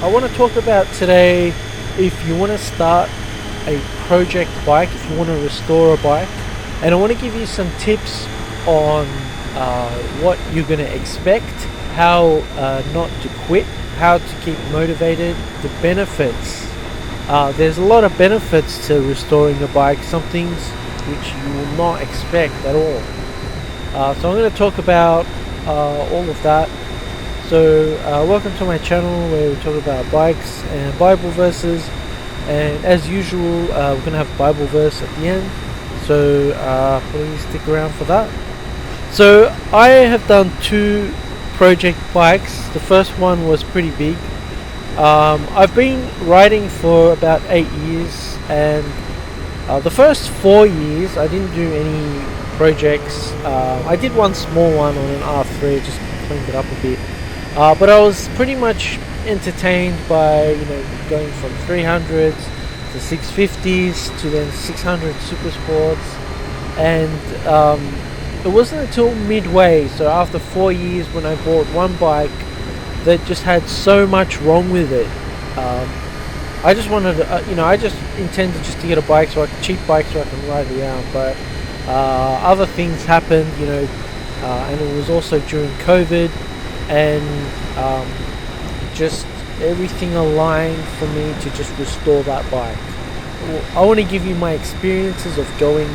I want to talk about today if you want to start a project bike, if you want to restore a bike, and I want to give you some tips on what you're going to expect, how not to quit, how to keep motivated, the benefits. There's a lot of benefits to restoring a bike, some things which you will not expect at all. So I'm going to talk about all of that. So welcome to my channel where we talk about bikes and Bible verses, and as usual we're going to have Bible verse at the end, so please stick around for that. So I have done two project bikes. The first one was pretty big. I've been riding for about 8 years, and the first 4 years I didn't do any projects. I did one small one on an R3, just cleaned it up a bit. But I was pretty much entertained by, going from 300s to 650s to then 600 super sports, and it wasn't until midway, so after 4 years, when I bought one bike that just had so much wrong with it. I just wanted to, I just intended just to get a bike, cheap bike, so I can ride around, but other things happened, and it was also during COVID, and just everything aligned for me to just restore that bike. I want to give you my experiences of going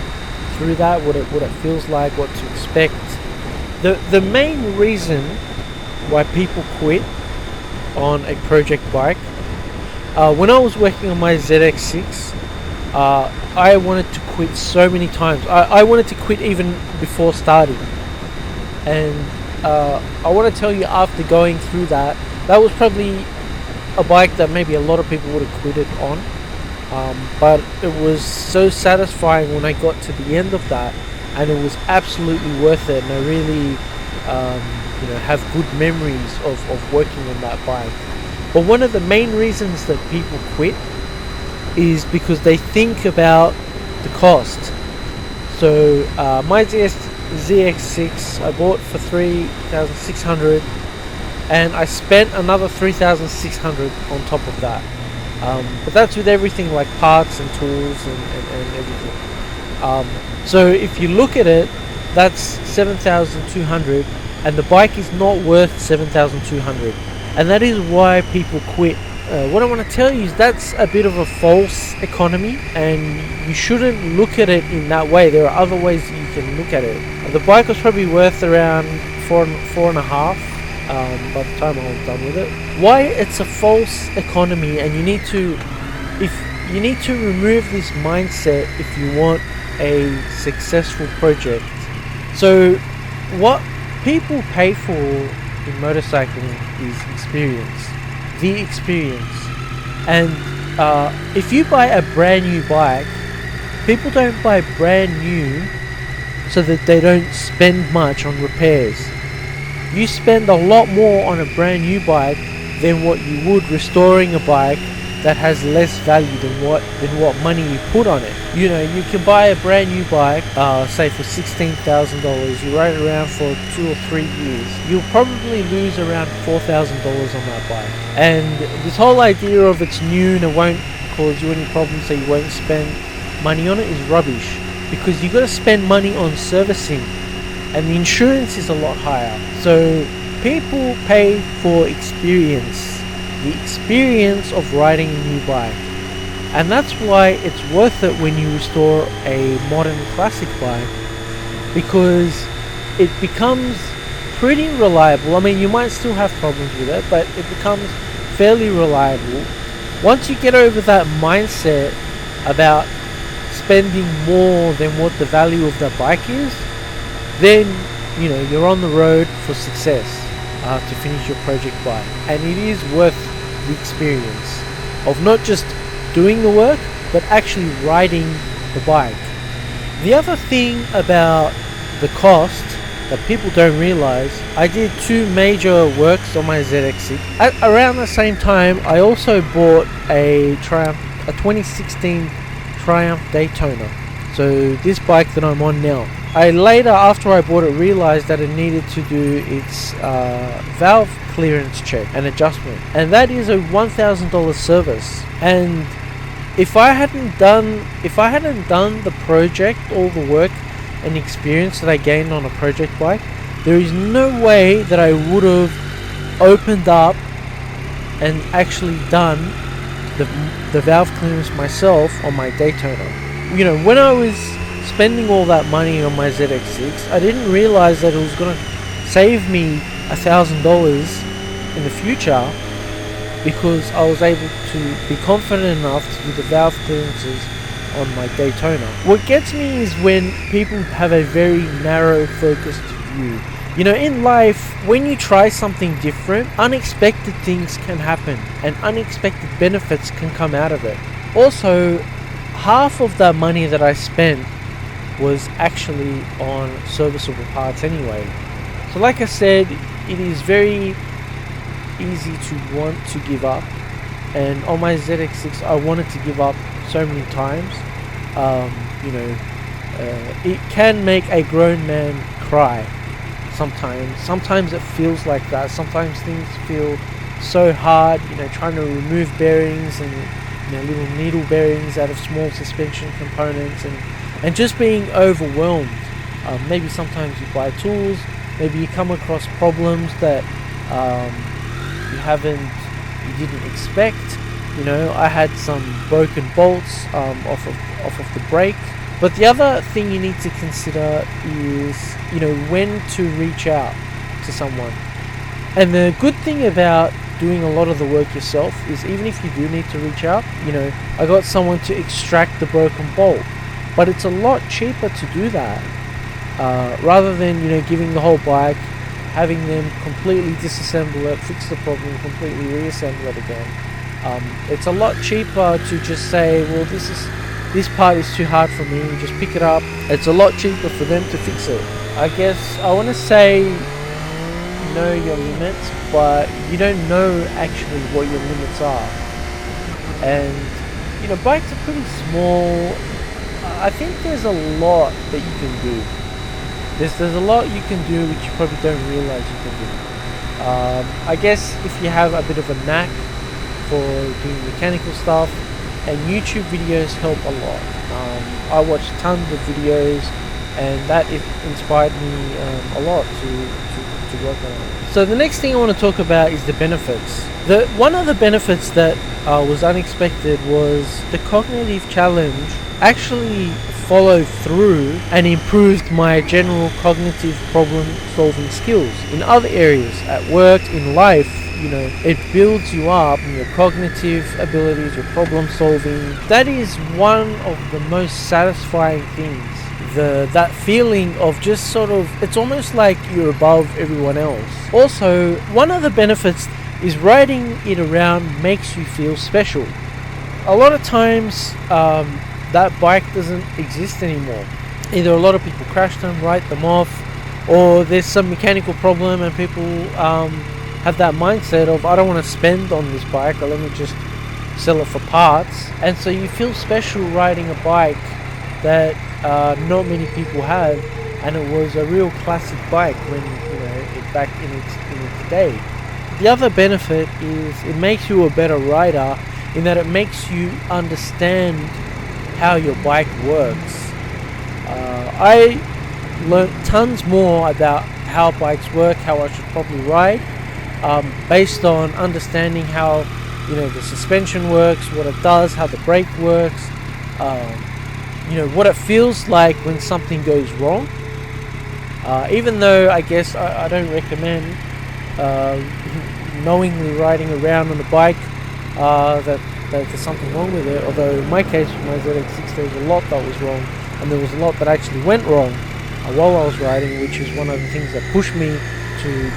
through that, what it feels like, what to expect. The main reason why people quit on a project bike, when I was working on my ZX6, I wanted to quit so many times. I wanted to quit even before starting, and I want to tell you, after going through that was probably a bike that maybe a lot of people would have quitted on, but it was so satisfying when I got to the end of that, and it was absolutely worth it, and I really have good memories of working on that bike. But one of the main reasons that people quit is because they think about the cost. So my ZX6 I bought for $3,600, and I spent another $3,600 on top of that, but that's with everything like parts and tools and everything. So if you look at it, that's $7,200, and the bike is not worth $7,200, and that is why people quit. What I want to tell you is that's a bit of a false economy, and you shouldn't look at it in that way. There are other ways that you can look at it. The bike was probably worth around four and a half by the time I was done with it. Why it's a false economy, and you need to remove this mindset if you want a successful project. So what people pay for in motorcycling is experience. The experience. And if you buy a brand new bike, people don't buy brand new so that they don't spend much on repairs. You spend a lot more on a brand new bike than what you would restoring a bike that has less value than what money you put on it. You can buy a brand new bike, say for $16,000. You ride it around for 2 or 3 years. You'll probably lose around $4,000 on that bike. And this whole idea of it's new and it won't cause you any problems, so you won't spend money on it, is rubbish. Because you got to spend money on servicing, and the insurance is a lot higher. So people pay for experience. The experience of riding a new bike, and that's why it's worth it when you restore a modern classic bike, because it becomes pretty reliable. I mean, you might still have problems with it, but it becomes fairly reliable. Once you get over that mindset about spending more than what the value of the bike is, then you're on the road for success. To finish your project bike, and it is worth the experience of not just doing the work but actually riding the bike. The other thing about the cost that people don't realize, I did 2 major works on my ZX6. Around the same time, I also bought a 2016 Triumph Daytona. So this bike that I'm on now, I later, after I bought it, realized that it needed to do its valve clearance check and adjustment, and that is a $1,000 service. And if I hadn't done the project, all the work and experience that I gained on a project bike, there is no way that I would have opened up and actually done the valve clearance myself on my Daytona. You know, when I was spending all that money on my ZX6, I didn't realize that it was going to save me $1,000 in the future, because I was able to be confident enough to do the valve clearances on my Daytona. What gets me is when people have a very narrow focused view. You know, in life, when you try something different, unexpected things can happen and unexpected benefits can come out of it. Also, half of the money that I spent was actually on serviceable parts anyway. So like I said, it is very easy to want to give up, and on my ZX6 I wanted to give up so many times. It can make a grown man cry sometimes it feels like that. Sometimes things feel so hard, trying to remove bearings and little needle bearings out of small suspension components, and just being overwhelmed. Maybe sometimes you buy tools, maybe you come across problems that you didn't expect. I had some broken bolts off of the brake. But the other thing you need to consider is, when to reach out to someone. And the good thing about doing a lot of the work yourself is, even if you do need to reach out, I got someone to extract the broken bolt. But it's a lot cheaper to do that, rather than, giving the whole bike, having them completely disassemble it, fix the problem, completely reassemble it again. It's a lot cheaper to just say, well, this part is too hard for me, just pick it up. It's a lot cheaper for them to fix it. I guess I want to say know your limits, but you don't know actually what your limits are. And bikes are pretty small. I think there's a lot that you can do. There's a lot you can do which you probably don't realize you can do. I guess if you have a bit of a knack for doing mechanical stuff, and YouTube videos help a lot. I watched tons of videos, and that inspired me a lot to work on it. So the next thing I want to talk about is the benefits. One of the benefits that was unexpected was the cognitive challenge actually followed through and improved my general cognitive problem solving skills in other areas, at work, in life. It builds you up in your cognitive abilities, your problem solving. That is one of the most satisfying things. That feeling of just sort of, it's almost like you're above everyone else. Also, one of the benefits is riding it around makes you feel special. A lot of times, that bike doesn't exist anymore. Either a lot of people crash them, write them off, or there's some mechanical problem and people have that mindset of, I don't want to spend on this bike, or let me just sell it for parts. And so you feel special riding a bike that not many people have, and it was a real classic bike when back in its day. The other benefit is it makes you a better rider, in that it makes you understand how your bike works. I learned tons more about how bikes work, how I should probably ride, based on understanding how the suspension works, what it does, how the brake works, what it feels like when something goes wrong. Even though I guess I don't recommend knowingly riding around on a bike that there's something wrong with it, although in my case with my ZX6 there was a lot that was wrong, and there was a lot that actually went wrong while I was riding, which is one of the things that pushed me to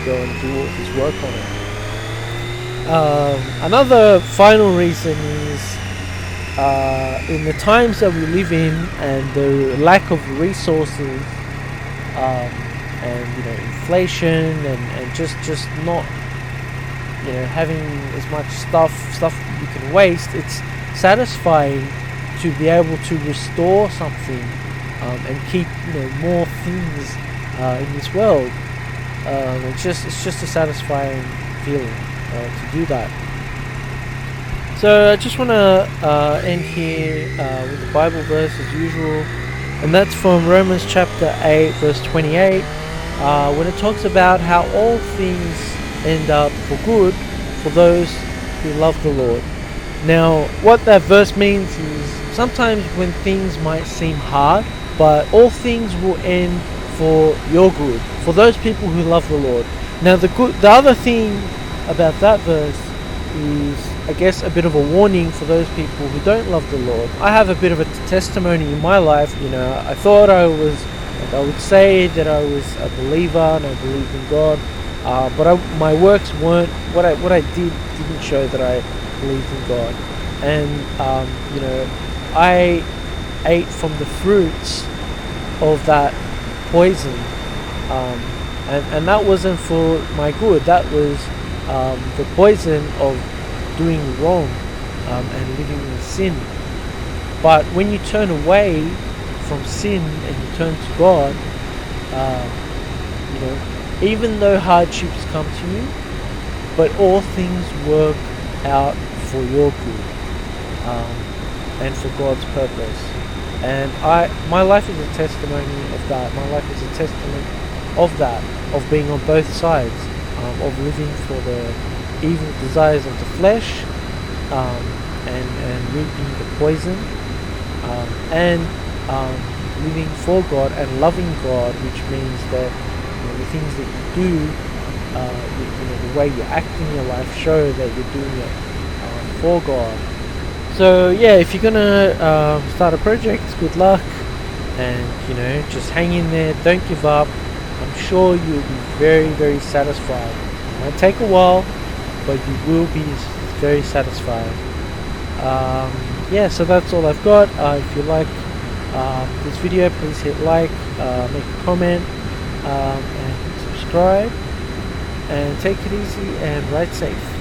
go and do all this work on it. Another final reason is in the times that we live in, and the lack of resources, and inflation, and just not having as much stuff you can waste. It's satisfying to be able to restore something and keep more things in this world. It's just a satisfying feeling to do that. So I just want to end here with the Bible verse as usual, and that's from Romans chapter 8 verse 28, when it talks about how all things end up for good for those who love the Lord. Now, what that verse means is sometimes when things might seem hard, but all things will end for your good, for those people who love the Lord. Now, the other thing about that verse is, I guess, a bit of a warning for those people who don't love the Lord. I have a bit of a testimony in my life. I thought I would say that I was a believer and I believed in God, but my works weren't what I didn't show that I believed in God. And I ate from the fruits of that poison, and that wasn't for my good. That was the poison of doing wrong and living in sin. But when you turn away from sin and you turn to God, even though hardships come to you, but all things work out for your good and for God's purpose. And my life is a testimony of that. My life is a testament of that, of being on both sides, of living for the evil desires of the flesh, and reaping the poison, and living for God and loving God, which means that the things that you do, the way you act in your life, show that you're doing it for God. So yeah, if you're gonna start a project, good luck, and just hang in there, don't give up. I'm sure you'll be very, very satisfied. It might take a while, but you will be very satisfied. So that's all I've got. If you like this video, please hit like, make a comment, and subscribe, and take it easy and ride safe.